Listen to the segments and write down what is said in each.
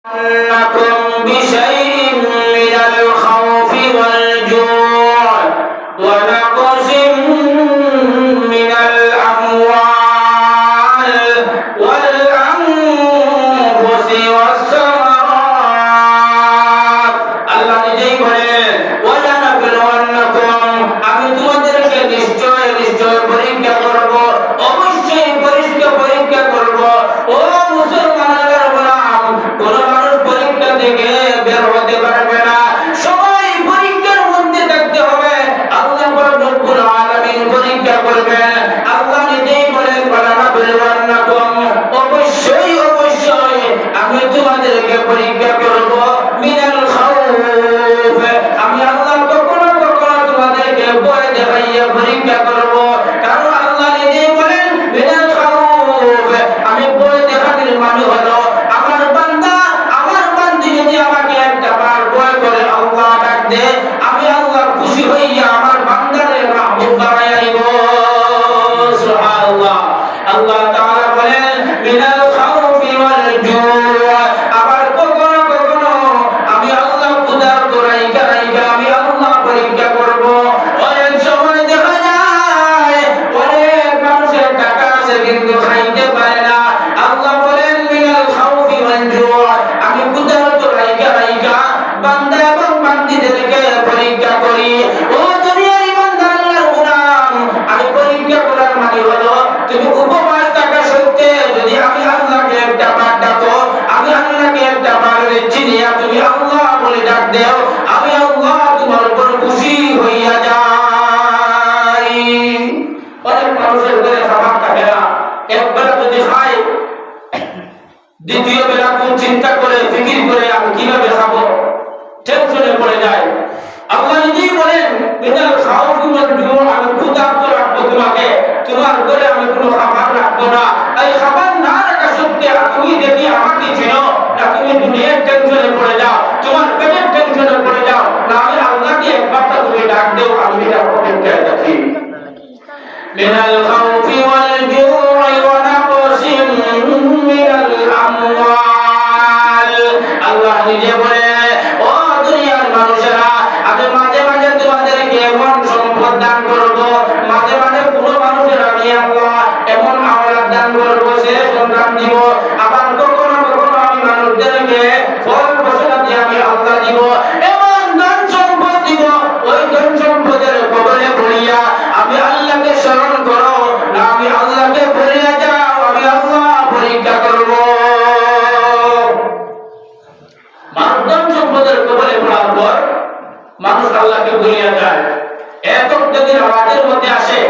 أنكم بشيء من الخوف والجوع ونقص من الأموال والأنفس والثمرات الله নিজেই বলেন ওয়ালানাবলুওয়ান্নাকুম আমি তোমাদেরকে নিশ্চয় পরীক্ষা করব অবশ্যই পরীক্ষা করব ও মুসলমানেরা গোলাম কোন মানুষ পরীক্ষা থেকে বের হতে পারবে না সবাই পরীক্ষার মধ্যে থাকতে হবে আল্লাহ রব্বুল আলামিন পরীক্ষা করবেন আল্লাহ নিজেই বলেন ওয়ালানাবলুওয়ান্নাকুম অবশ্যই আমি তোমাদেরকে পরীক্ষা করব মিনাল খাউফ আমি আল্লাহ কখনো তোমাদেরকে ভয় দেখাইয়া পরীক্ষা করব কারণ আল্লাহ নিজেই বলেন মিনাল খাউফ আমি ভয় দেখানোর মানে হলো আমার বান্দি যদি আমাকে একটা বার ভয় করে আল্লাহ ডাক দে আমি আল্লাহ খুশি হইয়া আমার বান্দারে মাহবুব বানাইয়া নিব সুবহানাল্লাহ আল্লাহ তাআলা বলেন মিনাল খাউফি ওয়াল জুআ আবার কখনো আমি আল্লাহ খুদার রাইগা আমি আল্লাহ পরীক্ষা করব অনেক সময় দেখা যায় অনেক মানুষের টাকা আছে কিন্তু খাইতে পারে না আল্লাহ বলেন মিনাল খাউফি ওয়াল জুআ আমি খুদার রাইগা বান্দা এবং বান্দীদেরকে পরীক্ষা করি ও দুনিয়ার ইমানদার আল্লাহর গোলাম আমি পরীক্ষা করার মানে হলো তুমি উপবাস থাকা সত্ত্বে যদি আমি আল্লাহকে একটা বার ডাকো আমি আল্লাহকে একটা বার চিনিয়া তুমি আল্লাহ বলে ডাক দেও আমি আল্লাহ তোমার উপর খুশি হইয়া যাই অনেক মানুষের ঘরে খাবার থাকে না একবেলা যদি খায় দ্বিতীয় বেলা কোন চিন্তা করে ফিকির করে আমি কিভাবে খাবো টেনশনে পড়ে যায় আল্লাহ নিজেই বলেন মিনাল খাউফি ওয়াল জুআ আমি ক্ষুধার্ত রাখবো তোমাকে তোমার ঘরে আমি কোনো খাবার রাখবো না এই খাবার না রাখা সত্ত্বে তুমি দেখি আমাকে চেনো না তুমি দুনিয়ার টেনশনে পড়ে যাও তোমার পেটের টেনশনে পড়ে যাও না আমি আল্লাহকে একবার তুমি ডাক দেও আমি এটা অপেক্ষায় থাকি মিনাল খাউফি ওয়াল জুআ ওয়া নাকসিম মিনাল আমওয়াল আল্লাহ নিজে বলে ও দুনিয়ার মানুষেরা আমি মাঝে তোমাদেরকে এমন সম্পদ দান করব মাঝে কোনো মানুষের আমি আল্লাহ এমন আওলাদ দান করব সে সন্তান দিব আবার কখনো আমি মানুষদেরকে ফল ফসল দিয়ে আমি আল্লাহ দিব এমন ধন সম্পদ দিব ওই ধন সম্পদের কবলে পড়িয়া আমি আল্লাহকে স্মরণ করো না আমি আল্লাহকে ভুলিয়া যাও আমি আল্লাহ পরীক্ষা করব ধন সম্পদের কবলে পড়ার পর মানুষ আল্লাহকে ভুলিয়া যায় একক যদি নামাজের মধ্যে আসে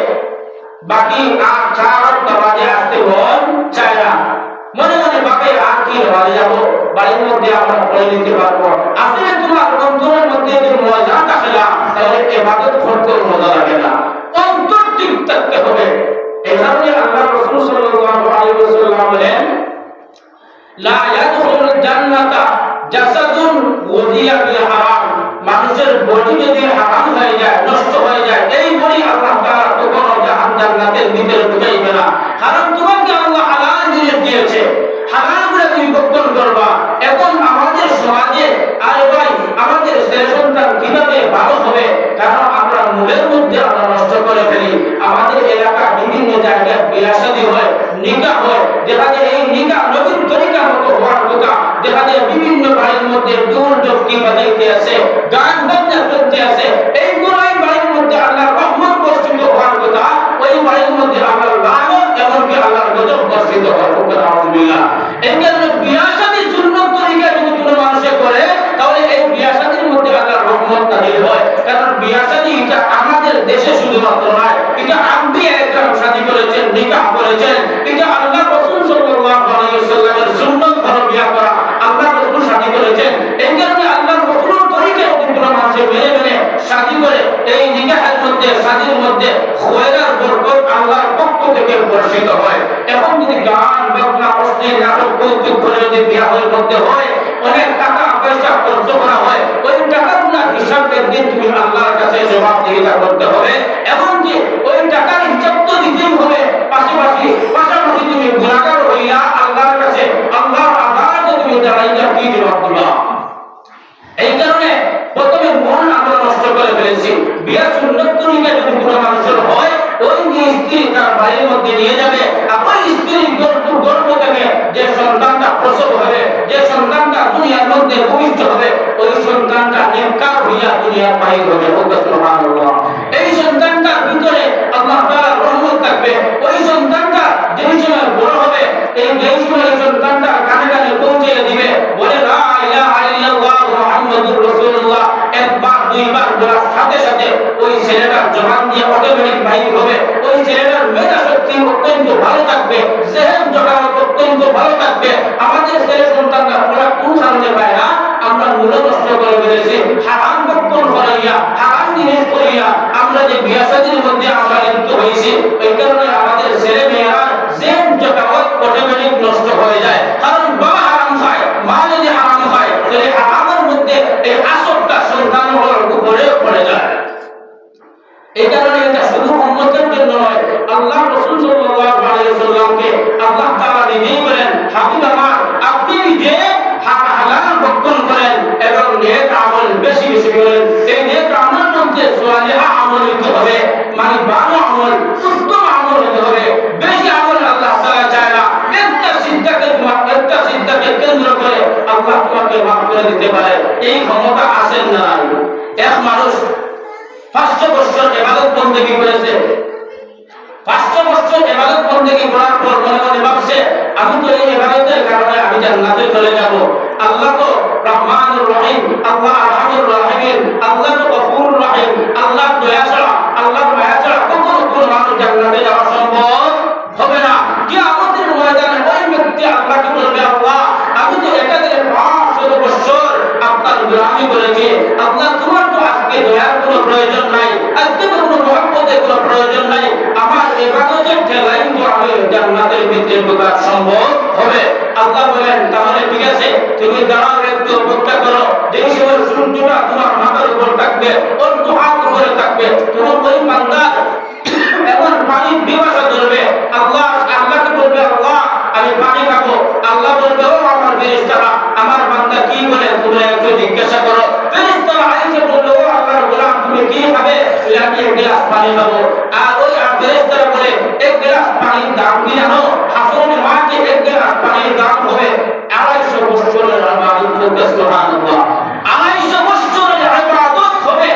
বাকি আর চার নামাজে আসতে মন চায় না মনে ভাবে আর কি নামাজে যাবো বাড়ির মধ্যে আমরা পড়ে নিতে পারবো আসলে তোমার অন্তরের মধ্যে যদি মজা থাকে না তাহলে ইবাদত করতে মজা লাগে না অন্তর ঠিক থাকতে হবে এই কারণে আল্লাহ রাসূল সাল্লাল্লাহু আলাইহি ওয়াসাল্লাম বলেন লা ইয়াদখুলুল জান্নাতা জাসাদুন ওযিয়া বিল হারাম মানুষের বডি যদি হারাম হয়ে যায় নষ্ট হয়ে যায় এই বডি আল্লাহ তাআলা কখনো জান্নাতের ভিতরে ঢুকাইবে না কারণ তোমাকে আল্লাহ হালাল জিনিস দিয়েছে হালাল করে তুমি ভক্ষণ করবা এখন আমাদের সমাজে আরে ভাই আমাদের সন্তান কিভাবে ভালো হবে কারণ আমরা মূলের মধ্যে আমরা নষ্ট করে ফেলি আমাদের এলাকা বিভিন্ন জায়গায় বিয়াশাদী হয় নিকাহ হয় দেখা যায় এই নিকাহ নবীর তরিকা মতো হওয়ার কথা দেখা যায় বিভিন্ন বাড়ির মধ্যে ঢোল ঢোলকি বাজাইতে আছে গান বাজনা চলতে আছে এইগুলো এই বাড়ির মধ্যে আল্লাহর রহমত বর্ষিত হওয়ার কথা ওই বাড়ির মধ্যে আল্লাহর লানত এমনকি আল্লাহর গজব বর্ষিত হওয়ার কথা আলহামদুলিল্লাহ এই কারণে বিয়াশাদী সুন্নত তরিকা যদি কোনো মানুষে করে তাহলে এই বিয়াশাদীর মধ্যে আল্লাহর রহমত নাযিল হয় কারণ বিয়াশাদী এটা আমাদের দেশে শুধুমাত্র নয় এটা আম্বিয়া একরাম শাদী করেছেন নিকাহ করেছেন এটা আল্লাহ রাসূল সাল্লাল্লাহু আলাইহি ওয়াসাল্লামের সুন্নাত ধরে বিয়ে করা আল্লাহ রাসূল শাদী করেছেন এই কারণে আল্লাহ রাসূলের তরিকা যদি কোনো মানুষে মেনে শাদী করে এই নিকাহের মধ্যে শাদীর মধ্যে খয়রার বরকত আল্লাহর পক্ষ থেকে বর্ষিত হয় এখন যদি গান বাজনা অশ্লীল নাটক কৌতুক করে যদি বিয়াহের মধ্যে হয় অনেক টাকা পয়সা খরচ করা হয় ওই টাকাগুলোর হিসাবের দিন তুমি আল্লাহর কাছে জবাবদিহিতা করতে হবে এমনকি ওই টাকার হিসাব তো দিতেই হবে পাশাপাশি তুমি গুনাহগার হইয়া আল্লাহর কাছে আল্লাহর আদালতে তুমি দাঁড়াইয়া কি মধ্যে নিয়ে যাবে, আপনার স্ত্রীর গর্ভ থেকে যে সন্তানটা প্রসব হবে, যে সন্তানটা দুনিয়ার মধ্যে ভূমিষ্ঠ হবে, ওই সন্তানটা নেককার হইয়া দুনিয়ার বাহির হবে। সুবহানাল্লাহ। এই সন্তানটার ভিতরে আল্লাহ তাআলার রহমত থাকবে। ওই সন্তানটা যেই সময় বড় হবে, যেই সময় এই সন্তানটা কানে কানে পৌঁছে দিবে, বলে লা ইলাহা ইল্লাল্লাহ মুহাম্মাদুর রাসূলুল্লাহ, একবার দুইবার বলার সাথে সাথে ওই ছেলেটার জবান দিয়ে অটোমেটিক বাহির হবে। ওই ছেলেটার মেধা শক্তি অত্যন্ত ভালো থাকবে, জেহেন জগৎ অত্যন্ত ভালো থাকবে। আমাদের ছেলে সন্তানরা ওরা কোন কারণে পায় না? আমরা মূল নষ্ট করে ফেলেছি, হারাম বক্ষণ করাইয়া, হারাম জিনিস করিয়া আমরা যে বিয়া শাদীর মধ্যে আমরা লিপ্ত হয়েছি, এই কারণে আমাদের ছেলে মেয়েরা জেহেন জগৎ অটোমেটিক নষ্ট হয়ে যায়। কারণ বাবা হারাম খায়, মা যদি হারাম খায়, তাহলে হারামের মধ্যে এই আসরটা সন্তানগুলোর উপরে পড়ে যায়। এই কারণে এটা শুধু উম্মতের জন্য নয়, আল্লাহ রাসূল সাল্লাল্লাহু আলাইহি ওয়াসাল্লামকে আল্লাহ তাআলা নিজেই বলেন, হাবিব আমার, আপনি নিজে হালাল ভক্ষণ করেন এবং নেক আমল বেশি বেশি করেন। এই নেক আমল মধ্যে সালিহা আমল হতে হবে, মানে ভালো আমল, উত্তম আমল হতে হবে। বেশি আমল আল্লাহ তাআলা চায় না। একটা সিদ্ধাকে কেন্দ্র করে আল্লাহ তোমাকে মাফ করে দিতে পারে, এই ক্ষমতা আছেন না। এক মানুষ 500 বছর ইবাদত বন্দেগী করেছে, 500 বছর ইবাদত বন্দেগী করার পর মনে মনে ভাবছে, আমি তো এই ইবাদতের কারণে আমি জান্নাতে চলে যাব। আল্লাহ তো রহমানুর রহিম, আল্লাহ আরহামুর রাহিম, আল্লাহ তো গফুরুর রহিম, আল্লাহ দয়া ছাড়া, আল্লাহর মায়া ছাড়া কখনো কোনো মানুষ জান্নাতে যাওয়া সম্ভব হবে না। কিয়ামতের ময়দানে ওই ব্যক্তি আল্লাহকে বলবে, আল্লাহ আমি তো একাধারে 500 বছর আপনার গোলামি করেছি, আল্লাহ তোমার তো আজকে দয়ার কোনো প্রয়োজন নাই, আজকে কোনো মহব্বতের কোনো প্রয়োজন নাই, আমার ইবাদতের ঠেলাই তো আমি জান্নাতের ভিতরে ঢোকা সম্ভব হবে। আল্লাহ বলেন, তাহলে ঠিক আছে, তুমি দাঁড়াও, একটু অপেক্ষা করো। যেই সময় সূর্যটা তোমার মাথার উপর থাকবে, ওর হাত উপরে থাকবে, তোমার ওই বান্দা এমন পানি পিপাসা ধরবে, আল্লাহকে বলবে, আল্লাহ আমি পানি খাবো। আল্লাহ বলবে, ও আমার ফেরেশতারা, আমার বান্দা কি বলে তোমরা একটু জিজ্ঞাসা করো। ফেরেশতারা আইসা বললো, ও আল্লাহর গোলাম তুমি কি খাবে? আমি এক গ্লাস পানি খাবো। আর ওই ফেরেশতারা বলে, এক গ্লাস পানির দাম কি জানো? হাসরের মাঠে এক গ্লাস পানির দাম হবে 250 বছরের ইবাদত। সুবহানাল্লাহ। 250 বছরের ইবাদত হবে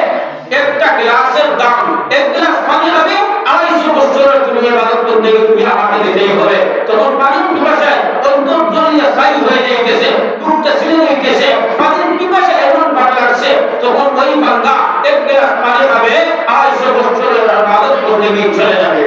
একটা গ্লাসের দাম। এক গ্লাস পানি খাবে, 250 বছরের তুমি ইবাদত করতে গিয়ে তুমি আমাকে দিতেই হবে। তখন পানির পিপাসায় অন্তর জ্বলিয়া ছাই হয়ে যাইতেছে, বুকটা ছিঁড়ে যাইতেছে, পানির পিপাসা এমন ভালো লাগছে, তখন ওই বান্দা এক গ্লাস পানি খাবে, 250 বছরের ইবাদত করতে গিয়ে চলে যাবে।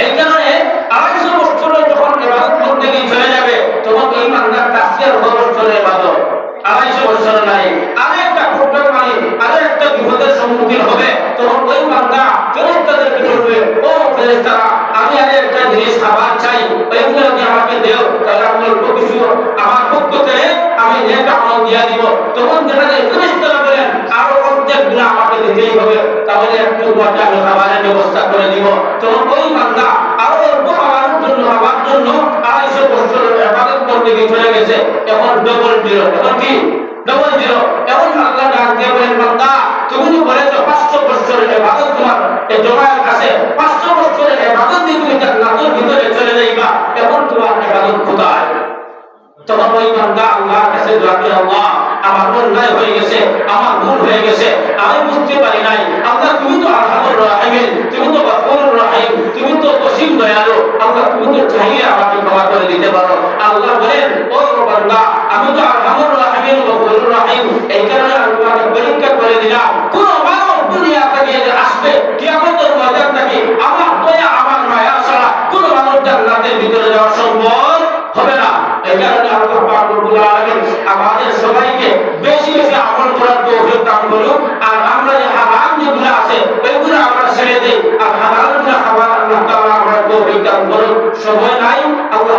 এই কারণে 250 বছরের যখন ইবাদত করতে গিয়ে চলে যাবে, তখন এই বান্দার কাছে বছরের ইবাদত 250 বছর নাই, আরেকটা প্রবলেম মানে আরেকটা বিপদের সম্মুখীন হবে। তখন ওই বান্দা ফেরেশতাদেরকে বলবে, ও ফেরেশতারা, আমি আরেকটা জিনিস খাবার চাই, ওইগুলো যদি আমাকে দেও, তাহলে আমি অল্প কিছু আমার পক্ষ থেকে আমি নেক আমল দিয়ে দিব। তখন দেখা যায় ফেরেশতারা বলেন, আরো অর্ধেকগুলো আমাকে দিতেই হবে, তাহলে একটু আমি খাবারের ব্যবস্থা করে দিব। তখন ওই বান্দা আরো অল্প খাবারের জন্য 250 বছরের ইবাদত করতে গিয়ে চলে গেছে, এখন ডবল জিরো। এখন কি ডবল জিরো? এখন আল্লাহ ডাক দিয়ে বলেন, বান্দা তুমি তো বলেছো 500 বছরের ইবাদত তোমার এই জমায়ের কাছে, 500 বছরের ইবাদত দিয়ে তুমি জান্নাতের ভিতরে চলে যাইবা, এখন তোমার ইবাদত কোথায়? তখন ওই বান্দা আল্লাহর কাছে দোয়া করে, আল্লাহ আমার অন্যায় হয়ে গেছে, আমার ভুল হয়ে গেছে, আমি বুঝতে পারি নাই। আল্লাহ তুমি তো আরহামুর রাহিম, তুমি তো গফুরুর রহিম, তুমি তো অসীম দয়ালু, আল্লাহ তুমি তো চাইলে আমাকে ক্ষমা করে দিতে পারো। আল্লাহ বলেন, ও বান্দা আমি তো আরহামুর রাহিম, গফুরুর রহিম, এই কারণে আমি তোমাকে পরীক্ষা করে দিলাম। কোন মানুষ দুনিয়া থেকে আসবে কিয়ামতের ময়দান থেকে আমার দয়া আমার মায়া ছাড়া কোন মানুষ জান্নাতের ভিতরে যাওয়া সম্ভব হবে না। এই কারণে আল্লাহ পাক রব্বুল আলামিন আমাদের সবাইকে বেশি বেশি আমল করার তৌফিক দান করুন। আর আমরা যে হারাম যেগুলো আছে ওইগুলো আমরা ছেড়ে দেই, আর হালাল গুলো খাবার আল্লাহ তাআলা আমাদের তৌফিক দান করুন। সময় নাই, আল্লাহ